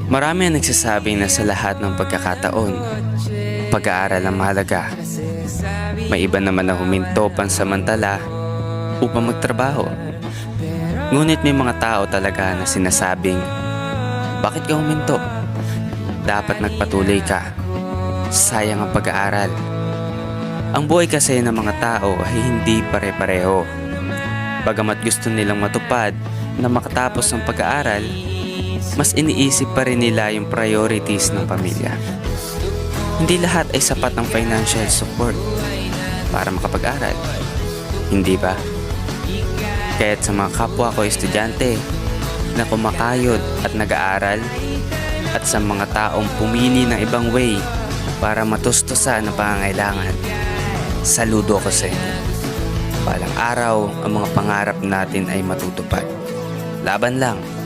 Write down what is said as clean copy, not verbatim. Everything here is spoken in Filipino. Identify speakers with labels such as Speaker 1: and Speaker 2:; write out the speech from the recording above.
Speaker 1: Marami ang nagsasabi na sa lahat ng pagkakataon, pag-aaral ang mahalaga. May iba naman na huminto pansamantala upang magtrabaho. Ngunit may mga tao talaga na sinasabing, bakit ka huminto? Dapat nagpatuloy ka. Sayang ang pag-aaral. Ang buhay kasi ng mga tao ay hindi pare-pareho. Bagamat gusto nilang matupad na makatapos ng pag-aaral, mas iniisip pa rin nila yung priorities ng pamilya. Hindi lahat ay sapat ng financial support para makapag-aral. Hindi ba? Kaya't sa mga kapwa ko estudyante na kumakayod at nag-aaral, at sa mga taong pumili ng ibang way para matustusan ang pangangailangan, saludo ko sa inyo. Balang araw ang mga pangarap natin ay matutupad. Laban lang!